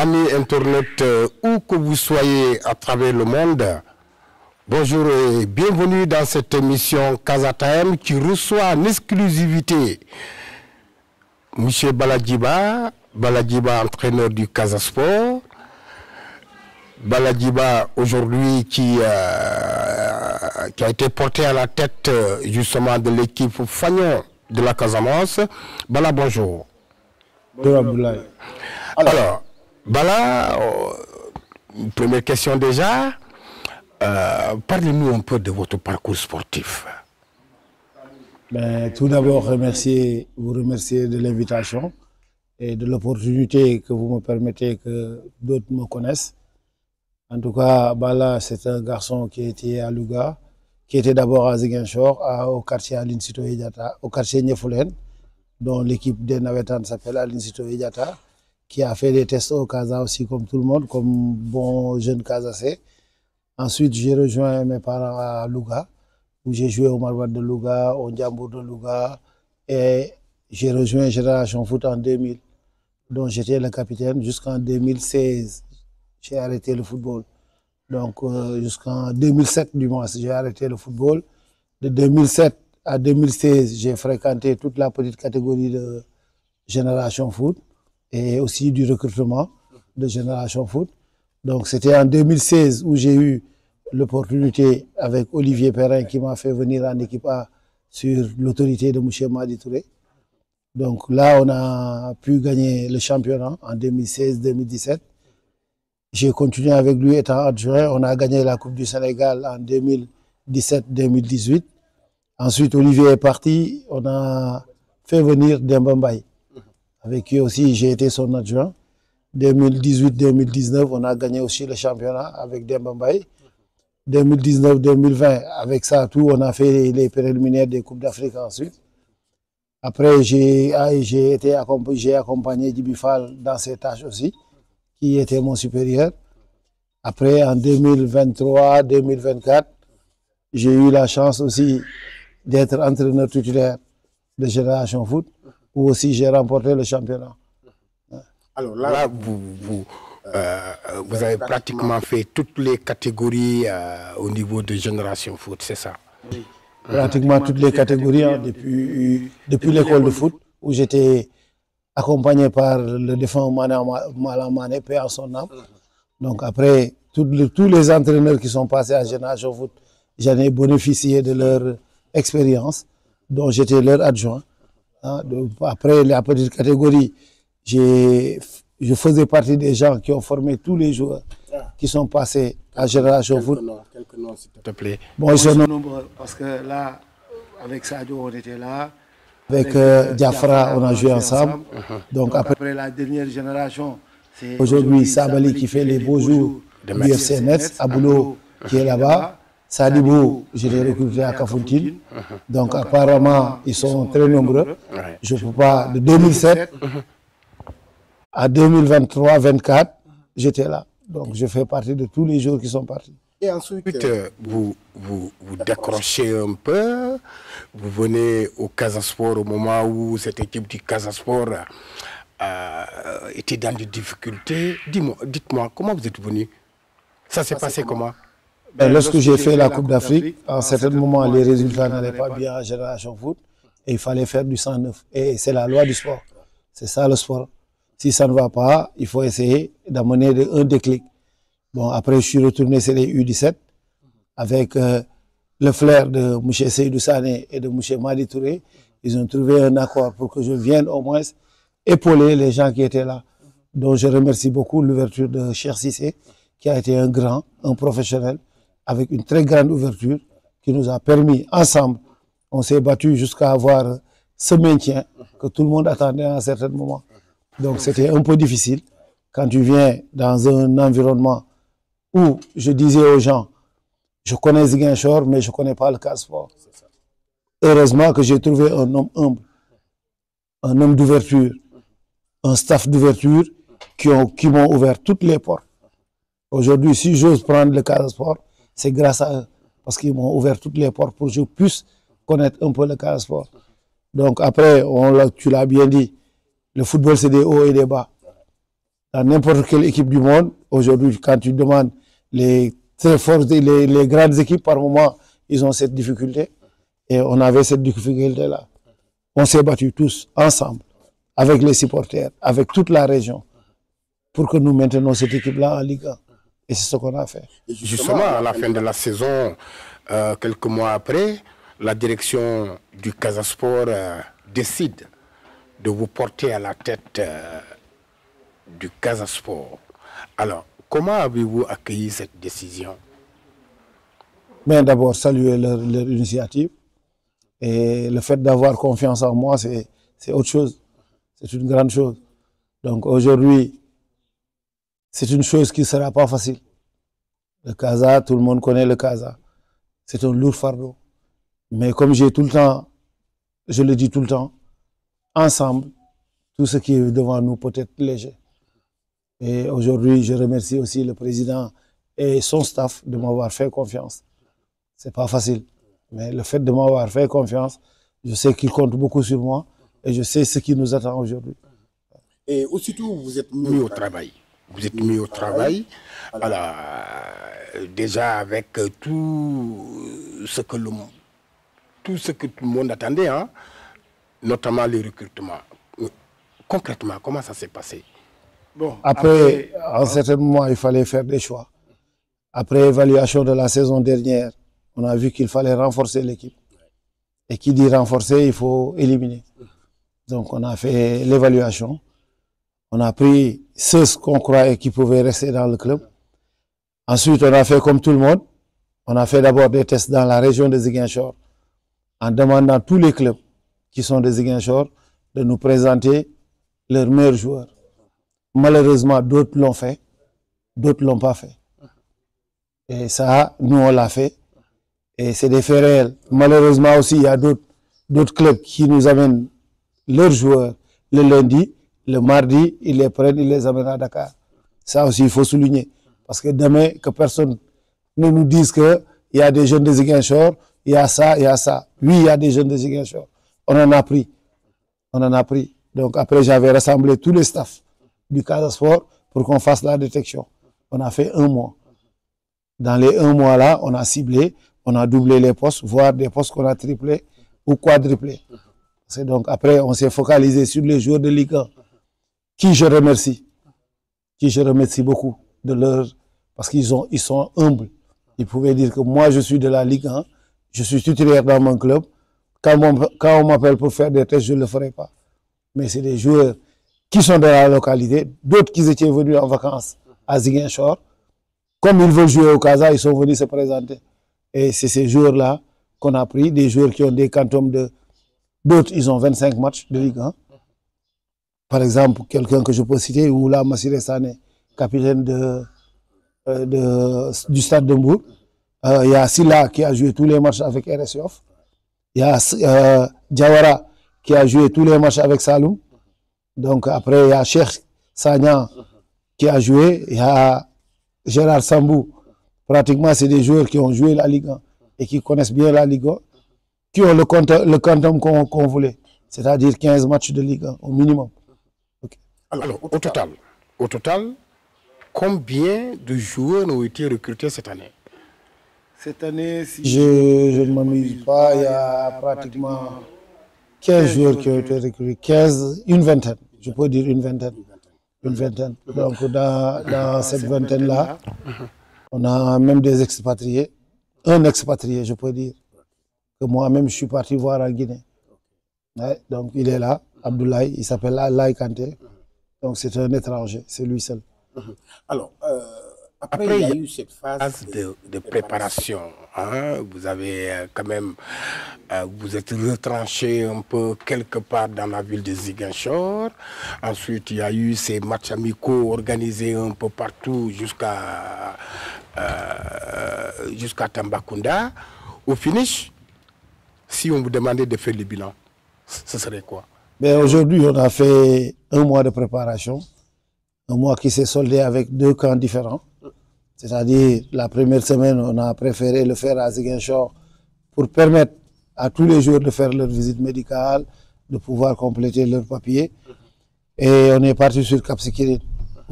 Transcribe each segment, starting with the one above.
amis internautes, où que vous soyez à travers le monde, bonjour et bienvenue dans cette émission Casa Time qui reçoit en exclusivité M. Baladjiba, entraîneur du Casa Sport. Baladjiba, aujourd'hui, qui a été porté à la tête justement de l'équipe Fagnon de la Casamance. Bala, bonjour. Bonjour Abdoulaye. Alors, Bala, première question déjà. Parlez-nous un peu de votre parcours sportif. Tout d'abord, vous remercier de l'invitation et de l'opportunité que vous me permettez que d'autres me connaissent. En tout cas, Bala, c'est un garçon qui était à Louga, qui était d'abord à Ziguinchor, au quartier Aline Sitoé Diatta, au quartier Niefoulen, dont l'équipe des Navetans s'appelle Aline Sitoé Diatta, qui a fait des tests au Casa aussi comme tout le monde, comme bon jeune Casacé. Ensuite, j'ai rejoint mes parents à Louga, où j'ai joué au Marwad de Louga, au Ndiambour de Louga, et j'ai rejoint Génération Foot en 2000, dont j'étais le capitaine jusqu'en 2016. J'ai arrêté le football. Donc, jusqu'en 2007, du moins, j'ai arrêté le football. De 2007 à 2016, j'ai fréquenté toute la petite catégorie de Génération Foot et aussi du recrutement de Génération Foot. Donc, c'était en 2016 où j'ai eu l'opportunité avec Olivier Perrin qui m'a fait venir en équipe A sur l'autorité de M. Madi Touré. Donc là, on a pu gagner le championnat en 2016-2017. J'ai continué avec lui étant adjoint. On a gagné la Coupe du Sénégal en 2017-2018. Ensuite, Olivier est parti. On a fait venir Demba Mbaye, avec qui aussi j'ai été son adjoint. 2018-2019, on a gagné aussi le championnat avec Demba Mbaye. 2019-2020, avec ça tout, on a fait les préliminaires des Coupes d'Afrique ensuite. Après, j'ai accompagné Djibi Fall dans ses tâches aussi, qui était mon supérieur. Après, en 2023-2024, j'ai eu la chance aussi d'être entraîneur titulaire de Génération Foot, où aussi j'ai remporté le championnat. Alors là, vous avez pratiquement fait toutes les catégories au niveau de Génération Foot, c'est ça? Oui. Pratiquement toutes les catégories, depuis l'école de foot, où j'étais accompagné par le défunt Malamane, paix en son âme. Donc après, tous les entraîneurs qui sont passés à Génération Foot, j'en ai bénéficié de leur expérience, dont j'étais leur adjoint. Après la petite catégorie, je faisais partie des gens qui ont formé tous les joueurs qui sont passés à Génération Foot. Quelques noms, s'il te plaît. Bon, ils sont nombreux, parce que là, avec Sadio, on était là. Avec Diafra, on a joué ensemble. Donc après la dernière génération, c'est aujourd'hui Sabali qui fait les beaux jours du FC Metz, Aboulo qui est là-bas, Sadibou, je l'ai recruté à Kafountine. Donc apparemment, ils sont très nombreux. Je ne peux pas, de 2007 à 2023-24, j'étais là. Donc je fais partie de tous les jours qui sont partis. Et ensuite, vous décrochez un peu, vous venez au Casa Sport au moment où cette équipe du Casa Sport était dans des difficultés. Dites-moi, comment vous êtes venu? Ça s'est passé comment? Lorsque j'ai fait la Coupe d'Afrique, à un certain moment, les résultats n'allaient pas bien à Génération Foot et il fallait faire du 109. Et c'est la loi du sport. C'est ça le sport. Si ça ne va pas, il faut essayer d'amener un déclic. Bon, après, je suis retourné sur les U17 avec le flair de M. Seydou Sané et de M. Madi Touré. Ils ont trouvé un accord pour que je vienne au moins épauler les gens qui étaient là. Donc, je remercie beaucoup l'ouverture de Cheikh Cissé, qui a été un professionnel, avec une très grande ouverture, qui nous a permis, ensemble, on s'est battu jusqu'à avoir ce maintien que tout le monde attendait à un certain moment. Donc, c'était un peu difficile quand tu viens dans un environnement où je disais aux gens, je connais Ziguinchor, mais je ne connais pas le Casa Sport. Heureusement que j'ai trouvé un homme humble, un homme d'ouverture, un staff d'ouverture qui m'ont ouvert toutes les portes. Aujourd'hui, si j'ose prendre le Casa Sport, c'est grâce à eux, parce qu'ils m'ont ouvert toutes les portes pour que je puisse connaître un peu le Casa Sport. Donc après, tu l'as bien dit, le football c'est des hauts et des bas. dans n'importe quelle équipe du monde. Aujourd'hui, quand tu demandes les très fortes, les grandes équipes, par moment, ils ont cette difficulté. Et on avait cette difficulté-là. On s'est battus tous ensemble, avec les supporters, avec toute la région, pour que nous maintenions cette équipe-là en Ligue 1. Et c'est ce qu'on a fait. Justement, à la fin de la saison, quelques mois après, la direction du Casa Sport décide de vous porter à la tête du Casa Sport. Alors, comment avez-vous accueilli cette décision? Mais d'abord, saluer leur initiative. Et le fait d'avoir confiance en moi, c'est autre chose. C'est une grande chose. Donc aujourd'hui, c'est une chose qui ne sera pas facile. Le Casa, tout le monde connaît le Casa. C'est un lourd fardeau. Mais comme j'ai tout le temps, je le dis tout le temps, ensemble, tout ce qui est devant nous peut être léger. Et aujourd'hui, je remercie aussi le président et son staff de m'avoir fait confiance. C'est pas facile. Mais le fait de m'avoir fait confiance, je sais qu'il compte beaucoup sur moi et je sais ce qui nous attend aujourd'hui. Et aussitôt, vous êtes mis au travail. Vous êtes mis au travail, alors, déjà avec tout ce que tout le monde attendait, hein, notamment les recrutements. Concrètement, comment ça s'est passé? Bon, après, en certains moments, il fallait faire des choix. Après évaluation de la saison dernière, on a vu qu'il fallait renforcer l'équipe. Et qui dit renforcer, il faut éliminer. Donc on a fait l'évaluation. On a pris ceux qu'on croyait qui pouvaient rester dans le club. Ensuite, on a fait comme tout le monde. On a fait d'abord des tests dans la région de Ziguinchor en demandant à tous les clubs qui sont de Ziguinchor de nous présenter leurs meilleurs joueurs. Malheureusement, d'autres l'ont fait, d'autres ne l'ont pas fait. Et ça, nous, on l'a fait. Et c'est des faits réels. Malheureusement aussi, il y a d'autres clubs qui nous amènent leurs joueurs le lundi, le mardi, ils les prennent, ils les amènent à Dakar. Ça aussi, il faut souligner. Parce que demain, que personne ne nous dise qu'il y a des jeunes de Ziguinchor, il y a ça, il y a ça. Oui, il y a des jeunes de Ziguinchor. On en a pris. On en a pris. Donc après, j'avais rassemblé tous les staffs du Casa Sport pour qu'on fasse la détection. On a fait 1 mois. Dans les 1 mois-là, on a ciblé, on a doublé les postes, voire des postes qu'on a triplés ou quadruplés. Donc après, on s'est focalisé sur les joueurs de Ligue 1, qui je remercie beaucoup de leur, parce qu'ils sont humbles. Ils pouvaient dire que moi, je suis de la Ligue 1, je suis titulaire dans mon club. Quand on m'appelle pour faire des tests, je ne le ferai pas. Mais c'est des joueurs qui sont de la localité, d'autres qui étaient venus en vacances à Ziguinchor. Comme ils veulent jouer au Casa, ils sont venus se présenter. Et c'est ces joueurs-là qu'on a pris, des joueurs qui ont des quantums de... D'autres, ils ont 25 matchs de Ligue 1. Par exemple, quelqu'un que je peux citer, Oula Massiré Sané, capitaine du Stade de Mbour. Il y a Silla qui a joué tous les matchs avec RS Yoff. Il y a Diawara qui a joué tous les matchs avec Saloum. Donc après, il y a Cheikh Sagnan qui a joué. Il y a Gérard Sambou. Pratiquement, c'est des joueurs qui ont joué la Ligue 1 et qui connaissent bien la Ligue 1, qui ont le quantum qu'on voulait, c'est-à-dire 15 matchs de Ligue 1 au minimum. Okay. Alors, au total, combien de joueurs ont été recrutés cette année? Cette année, si je ne m'amuse pas, il y a pratiquement 15 joueurs qui ont été recrutés, 15, une vingtaine, je peux dire une vingtaine. Donc dans cette vingtaine-là, on a même des expatriés, un expatrié, je peux dire, que moi-même je suis parti voir en Guinée. Ouais, donc il est là, Abdoulaye, il s'appelle Laye Kanté, donc c'est un étranger, c'est lui seul. Alors, après, il y a eu cette phase de préparation. Hein? Vous avez quand même, vous êtes retranché un peu quelque part dans la ville de Ziguinchor. Ensuite, il y a eu ces matchs amicaux organisés un peu partout jusqu'à Tambacounda. Au finish, si on vous demandait de faire le bilan, ce serait quoi? Aujourd'hui, on a fait 1 mois de préparation. Un mois qui s'est soldé avec 2 camps différents. C'est-à-dire, la première semaine, on a préféré le faire à Ziguinchor pour permettre à tous les joueurs de faire leur visite médicale, de pouvoir compléter leurs papiers. Et on est parti sur Cap Skirring,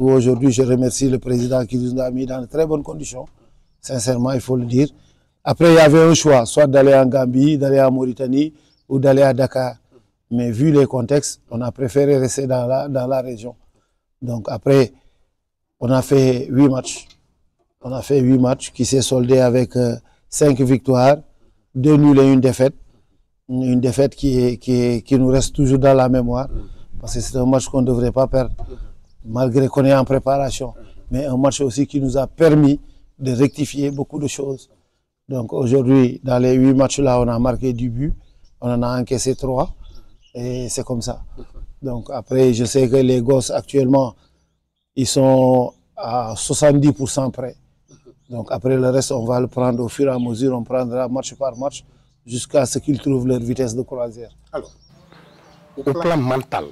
où aujourd'hui je remercie le président qui nous a mis dans de très bonnes conditions. Sincèrement, il faut le dire. Après, il y avait un choix, soit d'aller en Gambie, d'aller en Mauritanie ou d'aller à Dakar. Mais vu les contextes, on a préféré rester dans la région. Donc après, on a fait 8 matchs. On a fait 8 matchs qui s'est soldé avec 5 victoires, 2 nuls et une défaite. Une défaite qui nous reste toujours dans la mémoire. Parce que c'est un match qu'on ne devrait pas perdre, malgré qu'on est en préparation. Mais un match aussi qui nous a permis de rectifier beaucoup de choses. Donc aujourd'hui, dans les 8 matchs-là, on a marqué du but. On en a encaissé 3. Et c'est comme ça. Donc après, je sais que les gosses actuellement, ils sont à 70% prêts. Donc après le reste, on va le prendre au fur et à mesure. On prendra match par match jusqu'à ce qu'ils trouvent leur vitesse de croisière. Alors, au plan mental,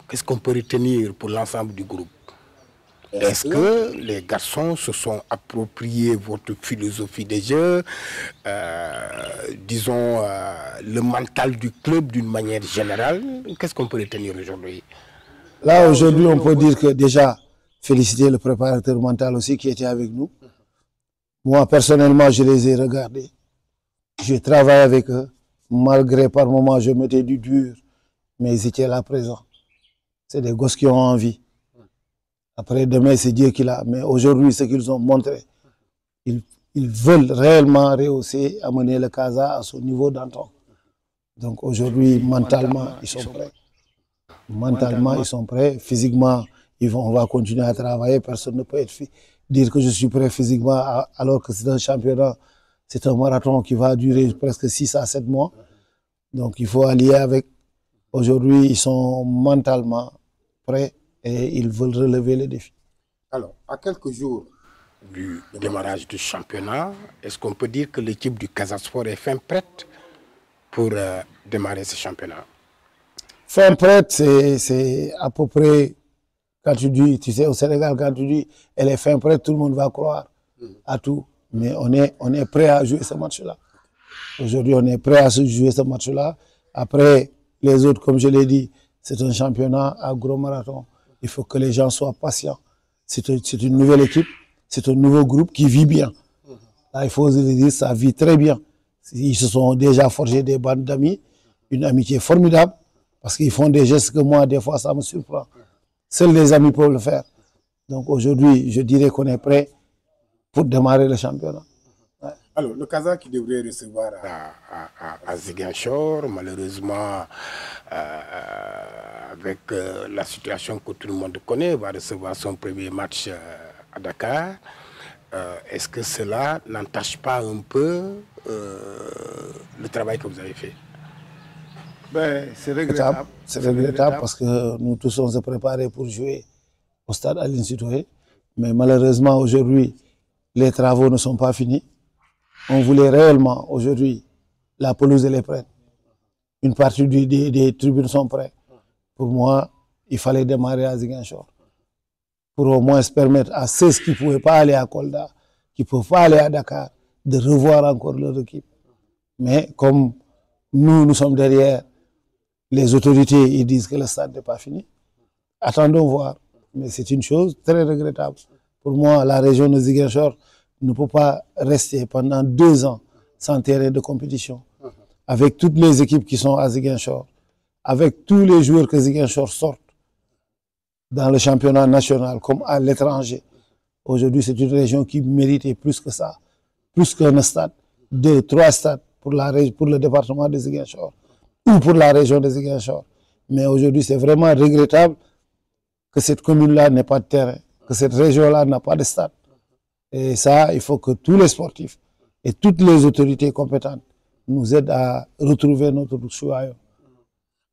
qu'est-ce qu'on peut retenir pour l'ensemble du groupe? Est-ce que les garçons se sont appropriés votre philosophie de jeu, disons, le mental du club d'une manière générale? Qu'est-ce qu'on peut retenir aujourd'hui? Là, aujourd'hui, on peut dire que déjà, féliciter le préparateur mental aussi qui était avec nous. Moi, personnellement, je les ai regardés. J'ai travaillé avec eux. Malgré par moments, je mettais du dur, mais ils étaient là présents. C'est des gosses qui ont envie. Après, demain, c'est Dieu qui l'a. Mais aujourd'hui, ce qu'ils ont montré, ils veulent réellement rehausser, amener le Casa à son niveau d'antan. Donc aujourd'hui, mentalement, ils sont prêts. Mentalement, ils sont prêts. Physiquement, on va continuer à travailler. Personne ne peut dire que je suis prêt physiquement alors que c'est un championnat. C'est un marathon qui va durer presque 6 à 7 mois. Donc il faut allier avec. Aujourd'hui, ils sont mentalement prêts et ils veulent relever les défis. Alors, à quelques jours du démarrage du championnat, est-ce qu'on peut dire que l'équipe du Casa Sport est fin prête pour démarrer ce championnat? Fin prête, c'est à peu près, quand tu dis, tu sais, au Sénégal, quand tu dis elle est fin prête, tout le monde va croire à tout. Mais on est prêt à jouer ce match-là. Aujourd'hui, on est prêt à jouer ce match-là. Après, les autres, comme je l'ai dit, c'est un championnat à gros marathon. Il faut que les gens soient patients. C'est une nouvelle équipe, c'est un nouveau groupe qui vit bien. Là, il faut le dire, ça vit très bien. Ils se sont déjà forgés des bandes d'amis, une amitié formidable, parce qu'ils font des gestes que moi, des fois, ça me surprend. Seuls les amis peuvent le faire. Donc aujourd'hui, je dirais qu'on est prêt pour démarrer le championnat. Ouais. Alors, le Casa qui devrait recevoir à Ziguinchor, malheureusement, avec la situation que tout le monde connaît, va recevoir son premier match à Dakar. Est-ce que cela n'entache pas un peu le travail que vous avez fait? Ben, c'est regrettable. C'est regrettable parce que nous tous on se préparait pour jouer au stade Aline Sitoé. Mais malheureusement, aujourd'hui, les travaux ne sont pas finis. On voulait réellement, aujourd'hui, la pelouse elle est prête. Une partie des tribunes sont prêtes. Pour moi, il fallait démarrer à Ziguinchor. Pour au moins se permettre à ceux qui ne pouvaient pas aller à Kolda, qui ne peuvent pas aller à Dakar, de revoir encore leur équipe. Mais comme nous sommes derrière, les autorités ils disent que le stade n'est pas fini. Attendons voir. Mais c'est une chose très regrettable. Pour moi, la région de Ziguinchor ne peut pas rester pendant 2 ans sans terrain de compétition. Avec toutes les équipes qui sont à Ziguinchor, avec tous les joueurs que Ziguinchor sortent dans le championnat national comme à l'étranger. Aujourd'hui, c'est une région qui mérite plus que ça, plus qu'un stade, 2, 3 stades pour le département de Ziguinchor ou pour la région de Ziguinchor. Mais aujourd'hui, c'est vraiment regrettable que cette commune-là n'ait pas de terrain, que cette région-là n'a pas de stade. Et ça, il faut que tous les sportifs et toutes les autorités compétentes nous aident à retrouver notre choix.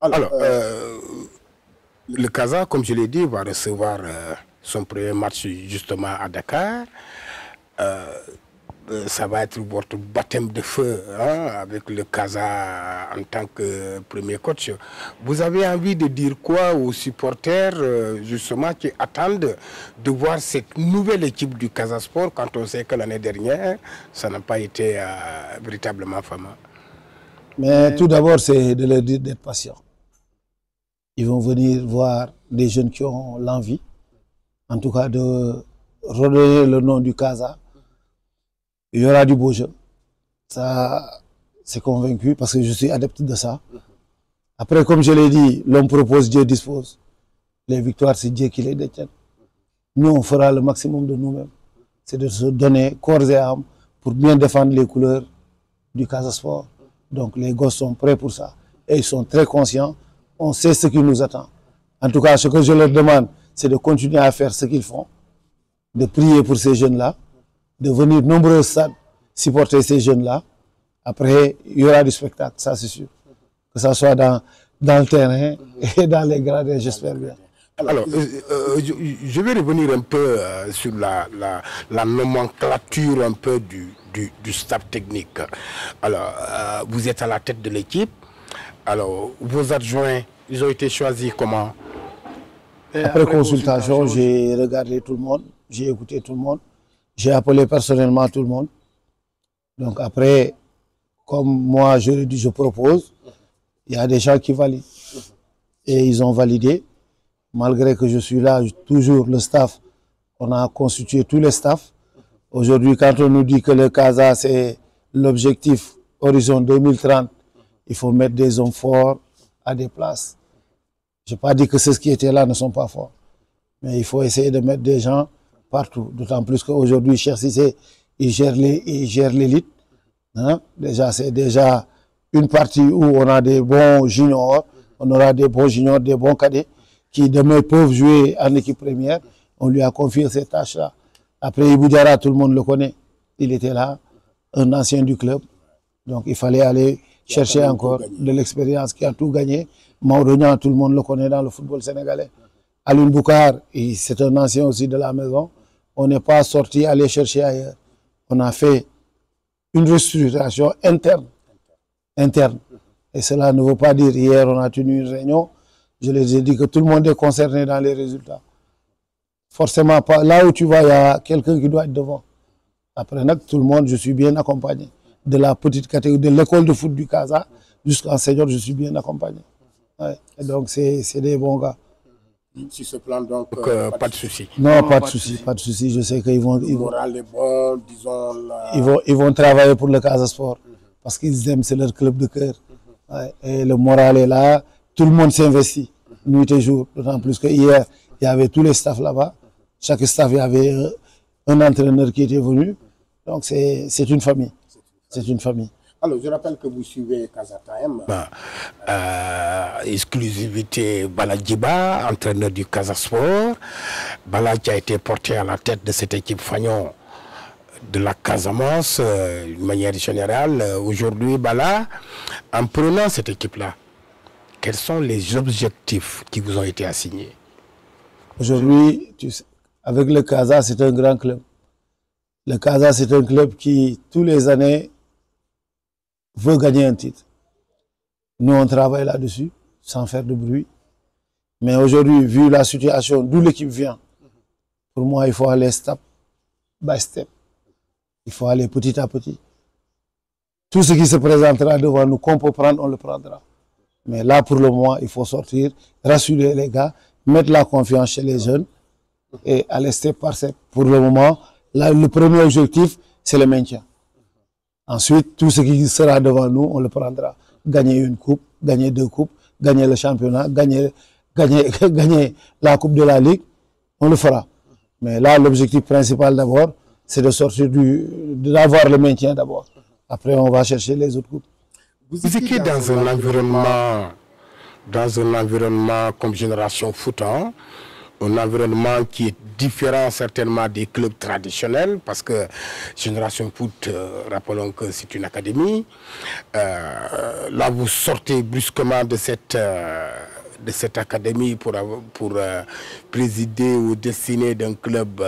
Alors, le Casa, comme je l'ai dit, va recevoir son premier match justement à Dakar. Ça va être votre baptême de feu avec le Casa en tant que premier coach. Vous avez envie de dire quoi aux supporters justement qui attendent de voir cette nouvelle équipe du Casa Sport quand on sait que l'année dernière, ça n'a pas été véritablement fameux? Mais tout d'abord, c'est de leur dire d'être patient. Ils vont venir voir des jeunes qui ont l'envie, en tout cas, de redonner le nom du Casa. Il y aura du beau jeu. Ça, c'est convaincu parce que je suis adepte de ça. Après, comme je l'ai dit, l'homme propose, Dieu dispose. Les victoires, c'est Dieu qui les détient. Nous, on fera le maximum de nous-mêmes. C'est de se donner corps et âme pour bien défendre les couleurs du Casa Sport. Donc, les gosses sont prêts pour ça. Et ils sont très conscients. On sait ce qui nous attend. En tout cas, ce que je leur demande, c'est de continuer à faire ce qu'ils font, de prier pour ces jeunes-là, de venir nombreux stades supporter ces jeunes-là. Après, il y aura du spectacle, ça c'est sûr. Que ça soit dans le terrain et dans les gradins, j'espère bien. Alors, je vais revenir un peu sur la nomenclature un peu du staff technique. Alors, vous êtes à la tête de l'équipe. Alors, vos adjoints, ils ont été choisis comment? Après consultation, j'ai regardé tout le monde, j'ai écouté tout le monde, j'ai appelé personnellement tout le monde. Donc après, comme moi je le dis, je propose, il y a des gens qui valident. Et ils ont validé. Malgré que je suis là, toujours le staff, on a constitué tous les staffs. Aujourd'hui, quand on nous dit que le Casa, c'est l'objectif Horizon 2030, il faut mettre des hommes forts à des places. Je n'ai pas dit que ceux qui étaient là ne sont pas forts. Mais il faut essayer de mettre des gens partout. D'autant plus qu'aujourd'hui, Cheikh Cissé, il gère l'élite. Hein? Déjà, c'est déjà une partie où on a des bons juniors, on aura des bons juniors, des bons cadets, qui demain peuvent jouer en équipe première. On lui a confié ces tâches-là. Après, Ibou Diarra, tout le monde le connaît. Il était là, un ancien du club. Donc, il fallait aller chercher encore de l'expérience, qui a tout gagné. Maodo Niang, tout le monde le connaît dans le football sénégalais. Alioune Boucar, c'est un ancien aussi de la maison. On n'est pas sorti aller chercher ailleurs. On a fait une restructuration interne. Et cela ne veut pas dire, hier on a tenu une réunion, je les ai dit que tout le monde est concerné dans les résultats. Forcément, pas, là où tu vas, il y a quelqu'un qui doit être devant. Après, tout le monde, je suis bien accompagné. De la petite catégorie, de l'école de foot du Casa jusqu'en senior, je suis bien accompagné. Ouais. Et donc, c'est des bons gars. Sur ce plan, donc, pas de souci. Non, pas de souci, pas de souci. Je sais qu'ils vont... Le moral est bon, disons... Ils vont travailler pour le Casa Sport. Parce qu'ils aiment, c'est leur club de cœur. Ouais. Et le moral est là. Tout le monde s'investit, nuit et jour. D'autant plus que hier, il y avait tous les staffs là-bas. Chaque staff, il y avait un entraîneur qui était venu. Donc, c'est une famille. C'est une famille. Alors, je rappelle que vous suivez Casa Time. Exclusivité Bala Djiba, entraîneur du Casa Sport. Bala qui a été porté à la tête de cette équipe Fagnon de la Casamance, d'une manière générale. Aujourd'hui, Bala, en prenant cette équipe-là, quels sont les objectifs qui vous ont été assignés? Aujourd'hui, avec le Casa, c'est un grand club. Le Casa, c'est un club qui, tous les années, veut gagner un titre. Nous, on travaille là-dessus, sans faire de bruit. Mais aujourd'hui, vu la situation, d'où l'équipe vient, pour moi, il faut aller step by step. Il faut aller petit à petit. Tout ce qui se présentera devant nous, qu'on peut prendre, on le prendra. Mais là, pour le moment, il faut sortir, rassurer les gars, mettre la confiance chez les jeunes et aller step par step. Pour le moment, là, le premier objectif, c'est le maintien. Ensuite, tout ce qui sera devant nous, on le prendra. Gagner une coupe, gagner deux coupes, gagner le championnat, gagner la coupe de la Ligue, on le fera. Mais là, l'objectif principal d'abord, c'est de sortir d'avoir le maintien d'abord. Après, on va chercher les autres coupes. Vous étiez dans un environnement comme Génération Foot, hein? Un environnement qui est différent certainement des clubs traditionnels, parce que Génération Foot, rappelons que c'est une académie. Là, vous sortez brusquement de cette académie pour présider ou destiner d'un club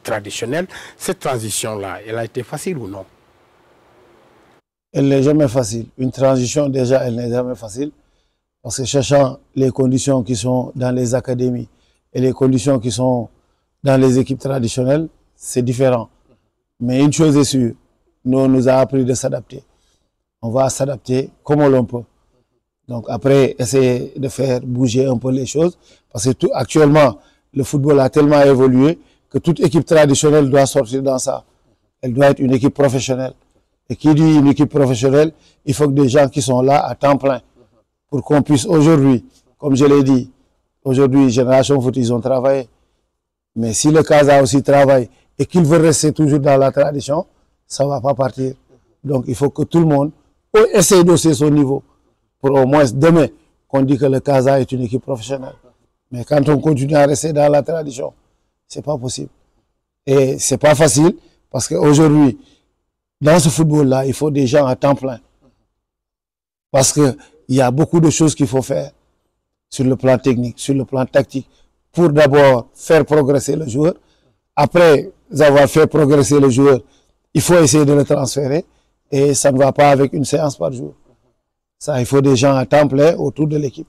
traditionnel. Cette transition-là, elle a été facile ou non? Elle n'est jamais facile. Une transition, déjà, elle n'est jamais facile. Parce que cherchant les conditions qui sont dans les académies et les conditions qui sont dans les équipes traditionnelles, c'est différent. Mais une chose est sûre, nous, on nous a appris de s'adapter. On va s'adapter comme on peut. Donc après, essayer de faire bouger un peu les choses. Parce que actuellement, le football a tellement évolué que toute équipe traditionnelle doit sortir dans ça. Elle doit être une équipe professionnelle. Et qui dit une équipe professionnelle, il faut que des gens qui sont là à temps plein pour qu'on puisse aujourd'hui, comme je l'ai dit, aujourd'hui, Génération Foot, ils ont travaillé. Mais si le CASA aussi travaille et qu'il veut rester toujours dans la tradition, ça ne va pas partir. Donc il faut que tout le monde essaye d'hausser son niveau pour au moins demain qu'on dit que le CASA est une équipe professionnelle. Mais quand on continue à rester dans la tradition, ce n'est pas possible. Et ce n'est pas facile parce qu'aujourd'hui, dans ce football-là, il faut des gens à temps plein. Parce qu'il y a beaucoup de choses qu'il faut faire sur le plan technique, sur le plan tactique, pour d'abord faire progresser le joueur. Après avoir fait progresser le joueur, il faut essayer de le transférer et ça ne va pas avec une séance par jour. Ça, il faut des gens à temps plein autour de l'équipe.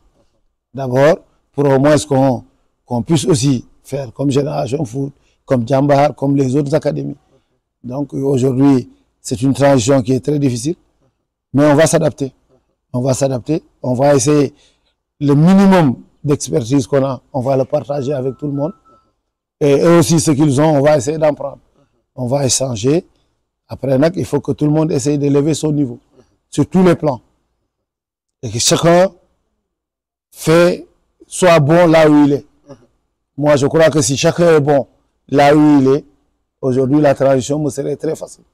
D'abord, pour au moins qu'on puisse aussi faire comme Génération Foot, comme Djambar, comme les autres académies. Donc aujourd'hui, c'est une transition qui est très difficile, mais on va s'adapter. On va s'adapter, on va essayer le minimum d'expertise qu'on a, on va le partager avec tout le monde. Et eux aussi, ce qu'ils ont, on va essayer d'en prendre. On va échanger. Après, il faut que tout le monde essaye d'élever son niveau, sur tous les plans. Et que chacun soit bon là où il est. Moi, je crois que si chacun est bon là où il est, aujourd'hui, la transition me serait très facile.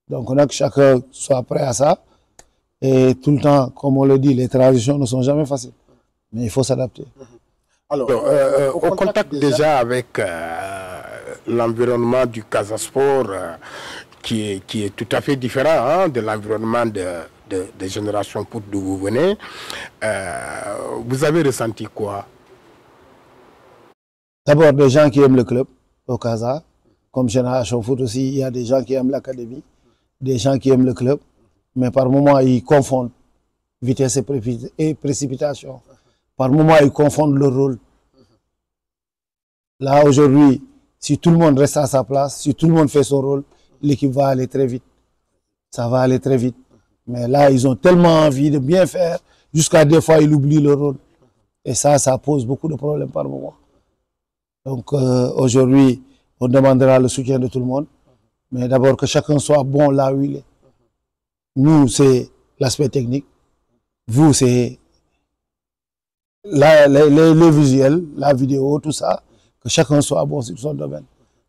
Donc, on a que chacun soit prêt à ça. Et tout le temps, comme on le dit, les transitions ne sont jamais faciles. Mais il faut s'adapter. Alors, on contacte déjà avec l'environnement du Casa Sport qui est tout à fait différent de l'environnement de Génération Foot d'où vous venez. Vous avez ressenti quoi? D'abord, des gens qui aiment le club au Casa. Comme Génération Foot aussi, il y a des gens qui aiment l'académie, des gens qui aiment le club. Mais par moments, ils confondent vitesse et précipitation. Par moments, ils confondent le rôle. Là, aujourd'hui, si tout le monde reste à sa place, si tout le monde fait son rôle, l'équipe va aller très vite. Ça va aller très vite. Mais là, ils ont tellement envie de bien faire, jusqu'à des fois, ils oublient le rôle. Et ça pose beaucoup de problèmes par moment. Donc, aujourd'hui, on demandera le soutien de tout le monde. Mais d'abord, que chacun soit bon là où il est. Nous, c'est l'aspect technique. Vous, c'est les visuels, la vidéo, tout ça. Que chacun soit bon sur son domaine.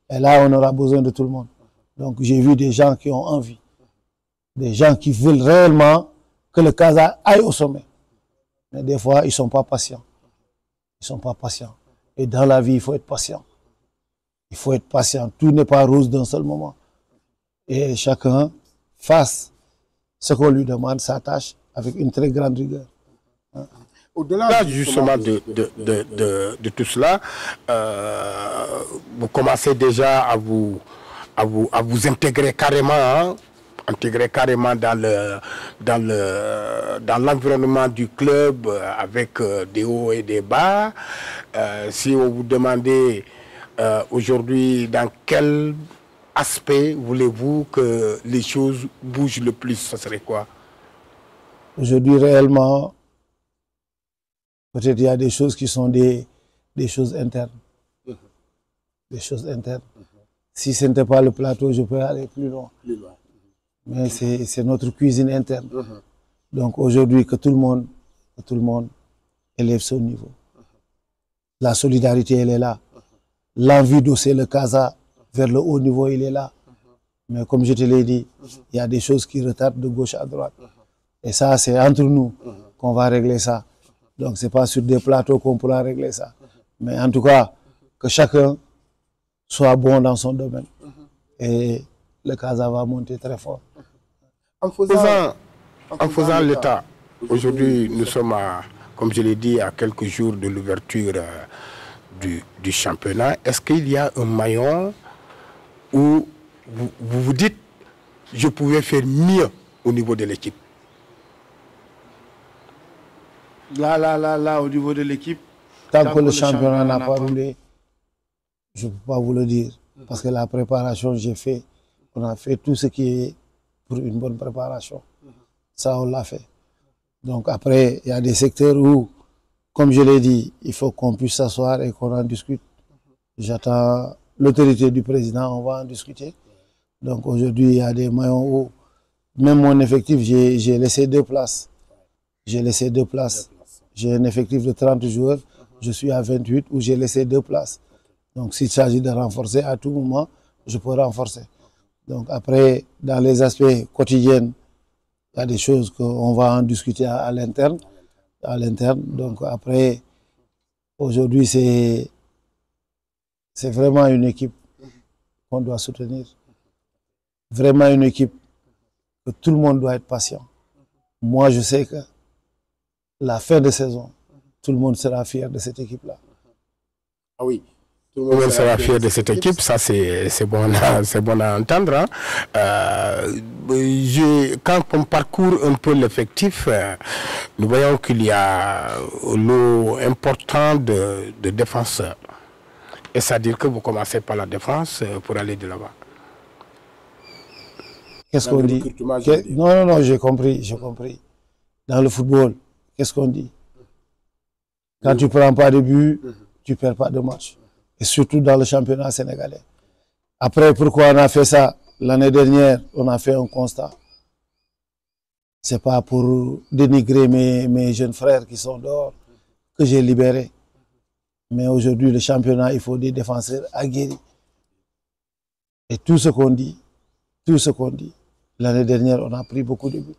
Et là, on aura besoin de tout le monde. Donc, j'ai vu des gens qui ont envie. Des gens qui veulent réellement que le Casa aille au sommet. Mais des fois, ils ne sont pas patients. Ils ne sont pas patients. Et dans la vie, il faut être patient. Il faut être patient. Tout n'est pas rose d'un seul moment. Et chacun fasse ce qu'on lui demande, sa tâche, avec une très grande rigueur. Au-delà justement de tout cela, vous commencez déjà à vous intégrer carrément, dans l'environnement du club avec des hauts et des bas. Si on vous demandait aujourd'hui dans quel aspect voulez-vous que les choses bougent le plus, ce serait quoi? Aujourd'hui, réellement, peut-être il y a des choses qui sont des choses internes. Des choses internes. Si ce n'était pas le plateau, je peux aller plus loin. Mais c'est notre cuisine interne. Donc aujourd'hui, que tout le monde élève son niveau. La solidarité, elle est là. L'envie d'hausser le Casa vers le haut niveau, il est là. Mais comme je te l'ai dit, il y a des choses qui retardent de gauche à droite. Et ça, c'est entre nous qu'on va régler ça. Donc, ce n'est pas sur des plateaux qu'on pourra régler ça. Mais en tout cas, que chacun soit bon dans son domaine. Et le Casa va monter très fort. En faisant l'état, aujourd'hui, nous sommes, comme je l'ai dit, à quelques jours de l'ouverture du championnat. Est-ce qu'il y a un maillon où vous vous dites, je pouvais faire mieux au niveau de l'équipe? Là, au niveau de l'équipe, tant que le championnat n'a pas roulé, je ne peux pas vous le dire. Parce que la préparation, on a fait tout ce qui est pour une bonne préparation. Ça, on l'a fait. Donc après, il y a des secteurs où, comme je l'ai dit, il faut qu'on puisse s'asseoir et qu'on en discute. J'attends l'autorité du président, on va en discuter. Donc aujourd'hui, il y a des moyens où, même mon effectif, j'ai laissé 2 places. J'ai laissé 2 places. J'ai un effectif de 30 joueurs, je suis à 28 où j'ai laissé 2 places. Donc s'il s'agit de renforcer, à tout moment, je peux renforcer. Donc après, dans les aspects quotidiens, il y a des choses qu'on va en discuter à l'interne. Donc après, aujourd'hui, c'est vraiment une équipe qu'on doit soutenir. Vraiment une équipe que tout le monde doit être patient. Moi, je sais que la fin de saison, tout le monde sera fier de cette équipe-là. Ah oui. Tout le monde sera fier de cette équipe, ça c'est bon à entendre. Hein. Quand on parcourt un peu l'effectif, nous voyons qu'il y a un lot important de défenseurs. Et c'est-à-dire que vous commencez par la défense pour aller de là-bas. Qu'est-ce qu'on dit? Non, j'ai compris. Dans le football, qu'est-ce qu'on dit? Quand tu ne prends pas de but, tu ne perds pas de match. Et surtout dans le championnat sénégalais. Après, pourquoi on a fait ça? L'année dernière, on a fait un constat. Ce n'est pas pour dénigrer mes jeunes frères qui sont dehors que j'ai libérés. Mais aujourd'hui, le championnat, il faut des défenseurs aguerris. Et tout ce qu'on dit, l'année dernière, on a pris beaucoup de buts.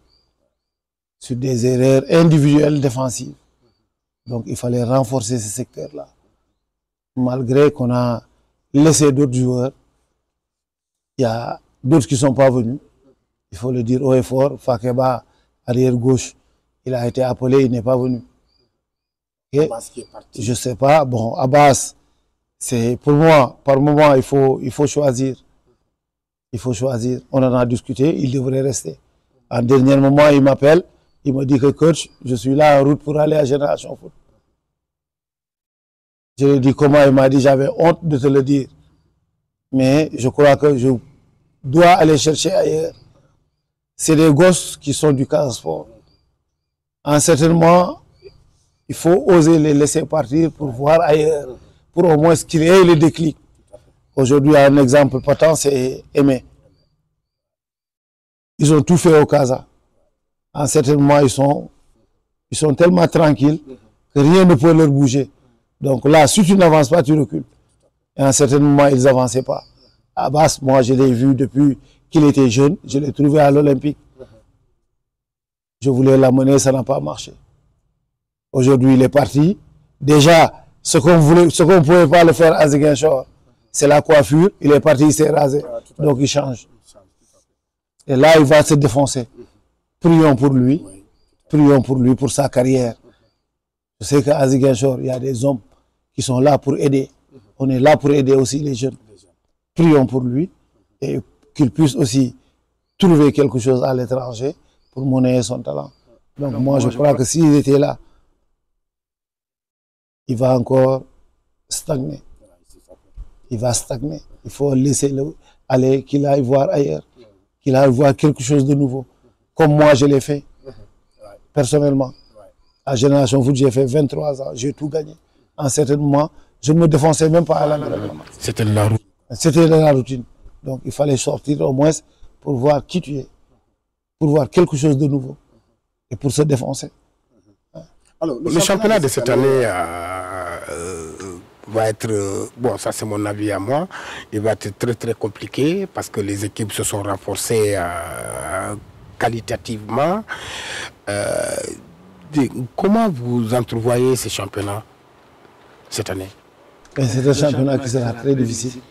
Sur des erreurs individuelles défensives. Donc, il fallait renforcer ce secteur-là. Malgré qu'on a laissé d'autres joueurs, il y a d'autres qui ne sont pas venus. Il faut le dire haut et fort. Fakeba, arrière gauche, il a été appelé, il n'est pas venu. Okay? Je ne sais pas. Bon, Abbas, c'est pour moi, par moment, il faut choisir. Il faut choisir. On en a discuté, il devrait rester. En dernier moment, il m'appelle, il me dit que coach, je suis là en route pour aller à Génération Foot. Je lui ai dit comment, il m'a dit j'avais honte de te le dire. Mais je crois que je dois aller chercher ailleurs. C'est des gosses qui sont du Casa Sport. Certainement, il faut oser les laisser partir pour voir ailleurs, pour au moins qu'il ait le déclic. Aujourd'hui, un exemple patent, c'est Aimé. Ils ont tout fait au Casa. Certainement, ils sont tellement tranquilles que rien ne peut leur bouger. Donc là, si tu n'avances pas, tu recules. Et à un certain moment, ils n'avançaient pas. Abbas, moi, je l'ai vu depuis qu'il était jeune. Je l'ai trouvé à l'Olympique. Je voulais l'amener, ça n'a pas marché. Aujourd'hui, il est parti. Déjà, ce qu'on ne pouvait pas le faire à Ziguinchor, c'est la coiffure. Il est parti, il s'est rasé. Donc, il change. Et là, il va se défoncer. Prions pour lui. Prions pour lui, pour sa carrière. Je sais qu'à Ziguinchor, il y a des hommes qui sont là pour aider. On est là pour aider aussi les jeunes. Prions pour lui et qu'il puisse aussi trouver quelque chose à l'étranger pour monnayer son talent. Donc moi, je crois que s'il était là, il va encore stagner. Il va stagner. Il faut laisser aller, qu'il aille voir ailleurs, qu'il aille voir quelque chose de nouveau. Comme moi, je l'ai fait, personnellement. À Génération Foot, j'ai fait 23 ans, j'ai tout gagné. En certains moments, je ne me défonçais même pas à l'entraînement. C'était la routine. C'était la routine. Donc il fallait sortir au moins pour voir qui tu es, pour voir quelque chose de nouveau et pour se défoncer. Alors, le championnat de cette année va être, bon, ça c'est mon avis à moi, il va être très très compliqué parce que les équipes se sont renforcées qualitativement. Comment vous entrevoyez ces championnats cette année? C'est un championnat qui sera très difficile.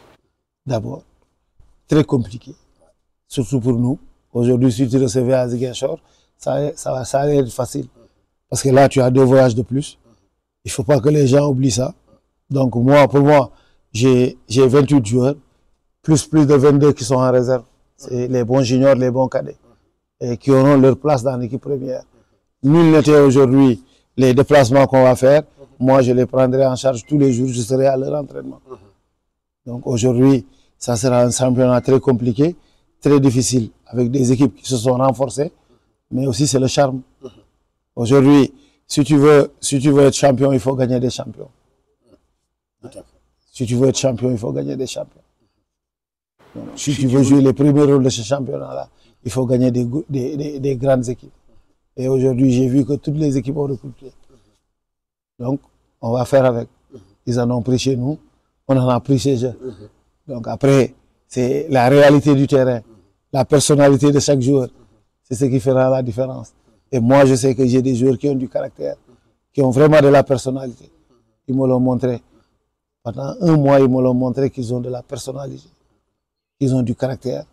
D'abord, très compliqué, surtout pour nous. Aujourd'hui, si tu recevais à Ziguinchor, ça allait être facile. Parce que là, tu as 2 voyages de plus. Il ne faut pas que les gens oublient ça. Donc moi, pour moi, j'ai 28 joueurs, plus de 22 qui sont en réserve. C'est les bons juniors, les bons cadets, et qui auront leur place dans l'équipe première. Nul n'était aujourd'hui les déplacements qu'on va faire. Moi, je les prendrai en charge tous les jours, je serai à leur entraînement. Donc aujourd'hui, ça sera un championnat très compliqué, très difficile, avec des équipes qui se sont renforcées, mais aussi c'est le charme. Aujourd'hui, si tu veux être champion, il faut gagner des champions. Si tu veux être champion, il faut gagner des champions. Donc, si tu veux jouer les premiers rôles de ce championnat-là, il faut gagner des grandes équipes. Et aujourd'hui, j'ai vu que toutes les équipes ont recruté. Donc, on va faire avec. Ils en ont pris chez nous, on en a pris chez eux. Donc après, c'est la réalité du terrain, la personnalité de chaque joueur. C'est ce qui fera la différence. Et moi, je sais que j'ai des joueurs qui ont du caractère, qui ont vraiment de la personnalité. Ils me l'ont montré. Pendant un mois, ils me l'ont montré qu'ils ont de la personnalité. Ils ont du caractère.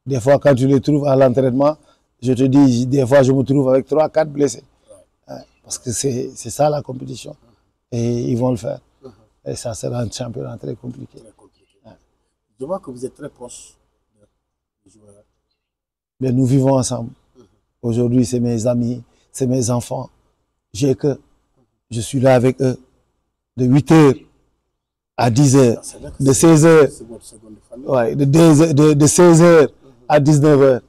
Des fois, quand tu les trouves à l'entraînement, je te dis, des fois, je me trouve avec 3-4 blessés. Parce que c'est ça la compétition. Et ils vont le faire. Et ça sera un championnat très compliqué. Je vois que vous êtes très proche des joueurs. Mais nous vivons ensemble. Aujourd'hui, c'est mes amis, c'est mes enfants. Je suis là avec eux de 8h à 10h, de 16h, ouais, de 16h à 19h.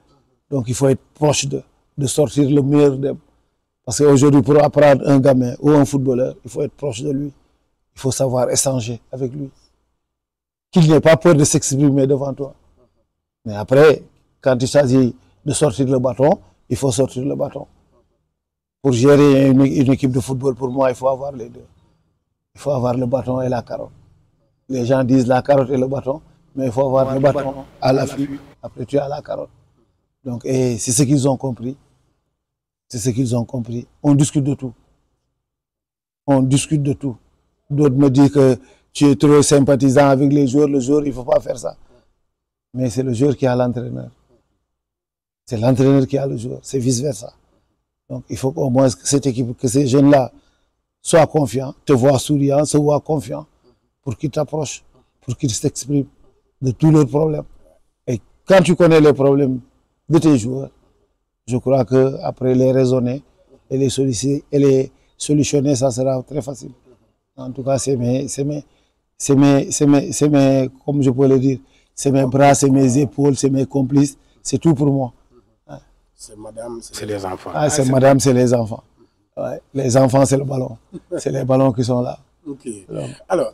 Donc il faut être proche d'eux, de sortir le meilleur d'eux. Parce qu'aujourd'hui, pour apprendre un gamin ou un footballeur, il faut être proche de lui. Il faut savoir échanger avec lui. Qu'il n'ait pas peur de s'exprimer devant toi. Mais après, quand il s'agit de sortir le bâton, il faut sortir le bâton. Pour gérer une équipe de football, pour moi, il faut avoir les deux. Il faut avoir le bâton et la carotte. Les gens disent la carotte et le bâton, mais il faut avoir le bâton à l'affût. Après, tu as la carotte. Donc, c'est ce qu'ils ont compris. C'est ce qu'ils ont compris. On discute de tout. On discute de tout. D'autres me disent que tu es trop sympathisant avec les joueurs. Le joueur, il ne faut pas faire ça. Mais c'est le joueur qui a l'entraîneur. C'est l'entraîneur qui a le joueur. C'est vice-versa. Donc, il faut qu'au moins que cette équipe, que ces jeunes-là soient confiants, te voient souriant, se voient confiants, pour qu'ils t'approchent, pour qu'ils s'expriment de tous leurs problèmes. Et quand tu connais les problèmes de tes joueurs, je crois qu'après les raisonner et les solutionner, ça sera très facile. En tout cas, c'est mes, comme je peux le dire, c'est mes bras, c'est mes épaules, c'est mes complices, c'est tout pour moi. C'est madame, c'est les enfants. Ah, c'est madame, c'est les enfants. Ouais. Les enfants, c'est le ballon. C'est les ballons qui sont là. Ok. Alors,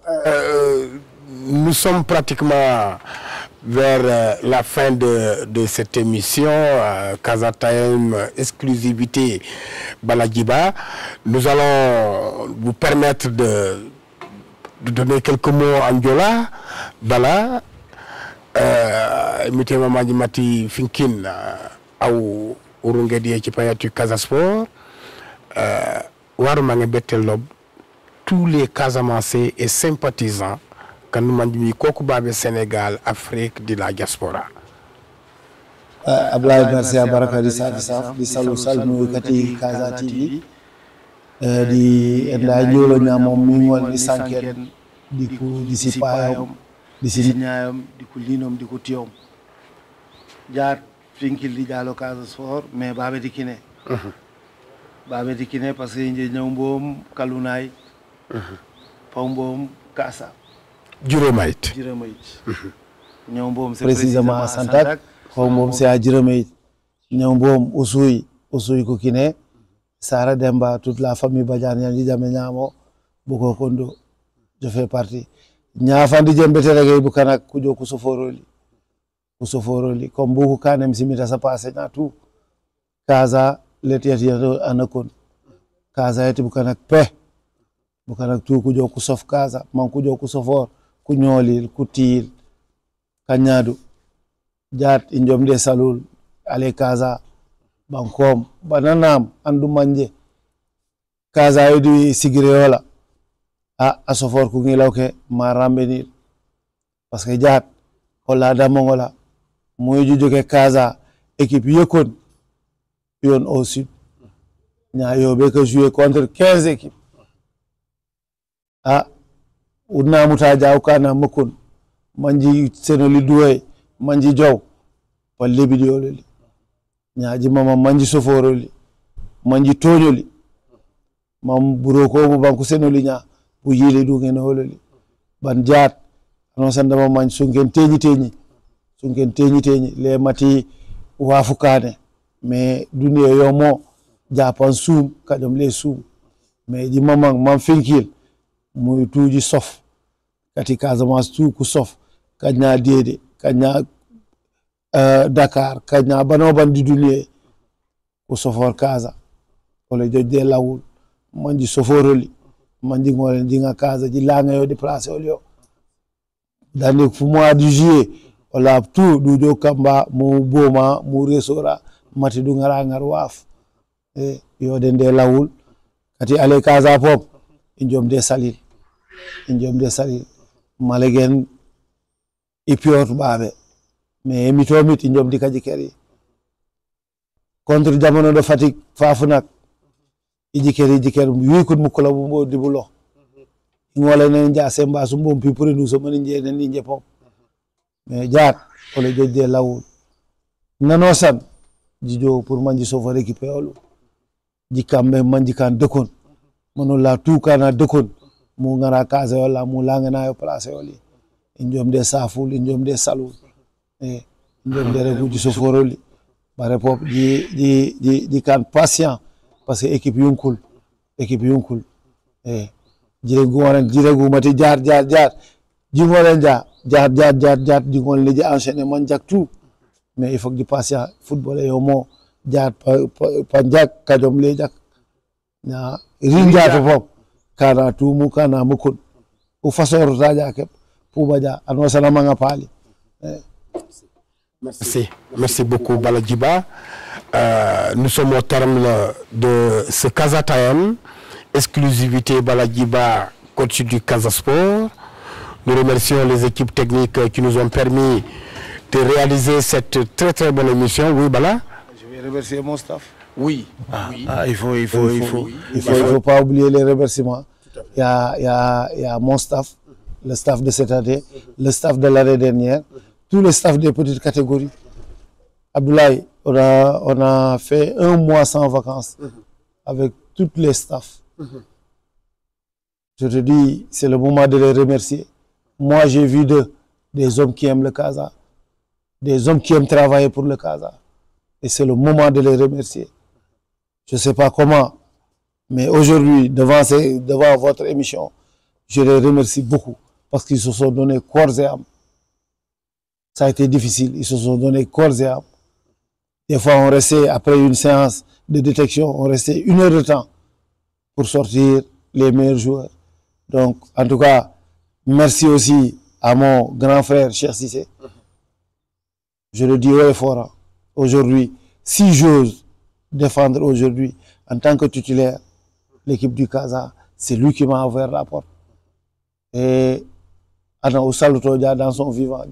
nous sommes pratiquement vers la fin de cette émission, Casa Time exclusivité Baladjiba. Nous allons vous permettre de donner quelques mots en Diola. Bala, Mité Mamadi Mati Finkin, au Urungedi Chipayatu Casa Sport, Warmange Betelob, tous les Casamancés et sympathisants quand nous mandons Kokubabe Sénégal, Afrique de la diaspora. Ablaye merci à Baraka di Saf di salu salmu kati Casa TV di enda ñolo ñamom mi ngol di sanken di sipayom di sinyayom di ko linom di ko tiyom jaar finkil di jalo Casa Sport mais babe di kine parce que ñe ñew mbom kalunay Pambom Kassa. Djuromait. Précisément à Santak. Pambom c'est à Djuromait. Nyambom Ousoui Kokine. Sarah Demba, toute la famille Badiane Yandi Djamenyamo. Boko Kondo. Je fais partie. Nyafandi Djembeterege Bukanak Kujo Kusoforoli. Comme beaucoup Kanem Simita sa passe na tout. Casa, l'etiateur Anakon. Casa et Bukanak Pe. Bukanak tu kujo kusof Casa, man kujo kusofor, kunyolil, kutil, kanyadu, jat injom de salul, ale Casa, bankom, bananam, andu manje, Casa edu sigreola, asofor kungilauke, marambenil, parce que jat, hola damongola, moyo joke Casa, équipe yekon, yon au sud, nya yobe que jouer contre 15 équipes. Una mutaja ukana mukun manji senoli duwe manji jow palle bidiololi nyaaji mama manji soforoli manji toñoli mam buroko mo banku senoli nya bu yile du ngene hololi ban jaat non sanda mama manji sunken teñi le mati wafukane mais duniya yomo japan sum kajom le sum mais di mamang mam finkil muy tuuji sof kati Casamance tu ku sof kanya dede kanya Dakar kanya banoban di dunie ku sofor Casa wala jodde lawul manji soforoli manji ngole dinga Casa ji langa yo déplacer olio dans fu mois de juillet wala tout du kamba mu boma mu resora mati du ngara ngar waf e yo dende lawul kati ale Casa pop injom de salil malegen ipiot babe mais mitomit injom di kaji keri contre jamono de Fatick fafunak ijiker wi kun mukola bu dibulo ngole nen ja semba su mbom pi pour nous so mani jene ni je pop mais jaar ole jodde lawul nano san jijo pour manji so fa récupérer olu jikambe manji kan dekon mono la tout kana dekon mu ngara Casa wala mu langana yo place oli injom de saful injom de salu e injom de rebu so foroli bare pop di kan patient parce que équipe yunkul e jiregu mati jaar jingolen jaar jingol leji enchaîner man jak tout mais il faut que di patient football yo mo jaar pa jak kajom le jak na rinja pop kana tumu kana mukun ou façon raja ke poubaja ano sana manga pali merci beaucoup Bala Djiba. Nous sommes au terme de ce Casa Time, exclusivité Bala Djiba, coach du Casa Sport. Nous remercions les équipes techniques qui nous ont permis de réaliser cette très bonne émission. Oui Bala. Je vais remercier mon staff. Oui. Il faut pas oublier les remerciements. Il y a mon staff, le staff de cette année, le staff de l'année dernière, tous les staffs des petites catégories. Abdoulaye, on a fait 1 mois sans vacances avec tous les staffs. Je te dis, c'est le moment de les remercier. Moi, j'ai vu des hommes qui aiment le Casa, des hommes qui aiment travailler pour le Casa. Et c'est le moment de les remercier. Je ne sais pas comment, mais aujourd'hui, devant votre émission, je les remercie beaucoup parce qu'ils se sont donnés corps et âme. Ça a été difficile, ils se sont donnés corps et âme. Des fois, on restait, après une séance de détection, on restait 1 heure de temps pour sortir les meilleurs joueurs. Donc, en tout cas, merci aussi à mon grand frère, Cheikh Cissé. Je le dis haut et fort, aujourd'hui, si j'ose défendre aujourd'hui, en tant que titulaire, l'équipe du Casa, c'est lui qui m'a ouvert la porte. Et Anna Oussalouto dans son vivant,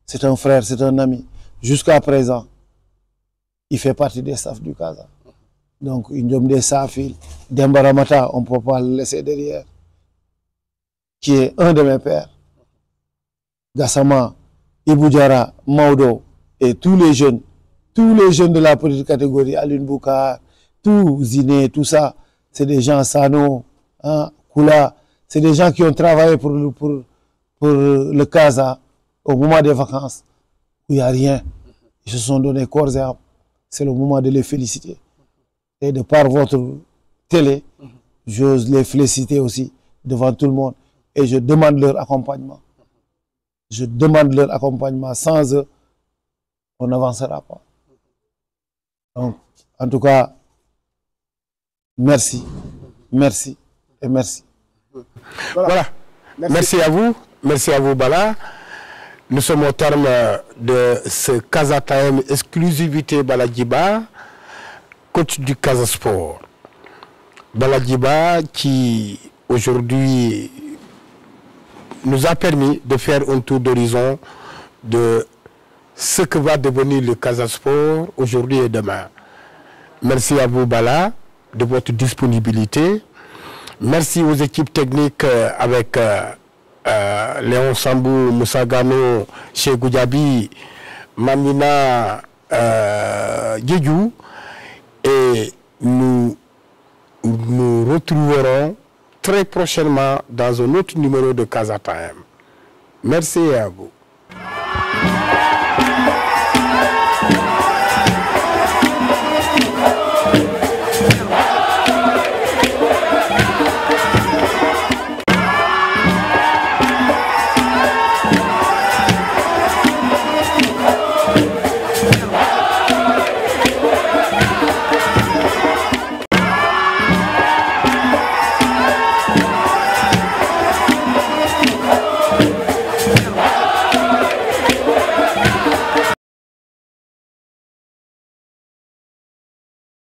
c'est un frère, c'est un ami. Jusqu'à présent, il fait partie des staffs du Casa. Donc, Indom de Safil, Dembaramata, on ne peut pas le laisser derrière, qui est un de mes pères. Gassama, Iboudjara, Maudo, et tous les jeunes de la petite catégorie, Aline Boukar, tout Ziné, tout ça, c'est des gens Sano, hein, Koula, c'est des gens qui ont travaillé pour le Casa au moment des vacances, où il n'y a rien. Ils se sont donné corps et âme. C'est le moment de les féliciter. Et de par votre télé, j'ose les féliciter aussi devant tout le monde. Et je demande leur accompagnement. Je demande leur accompagnement. Sans eux, on n'avancera pas. Donc, en tout cas, merci, merci et merci. Voilà. Merci à vous. Merci à vous, Bala. Nous sommes au terme de ce Casa Time exclusivité Bala Djiba, coach du Casa Sport. Bala Djiba qui aujourd'hui nous a permis de faire un tour d'horizon de ce que va devenir le Casa Sport aujourd'hui et demain. Merci à vous Bala de votre disponibilité. Merci aux équipes techniques avec Léon Sambou, Moussa Gano, Cheikh Goudiaby, Mamina Djedjou, et nous nous retrouverons très prochainement dans un autre numéro de Casa Time. Merci à vous.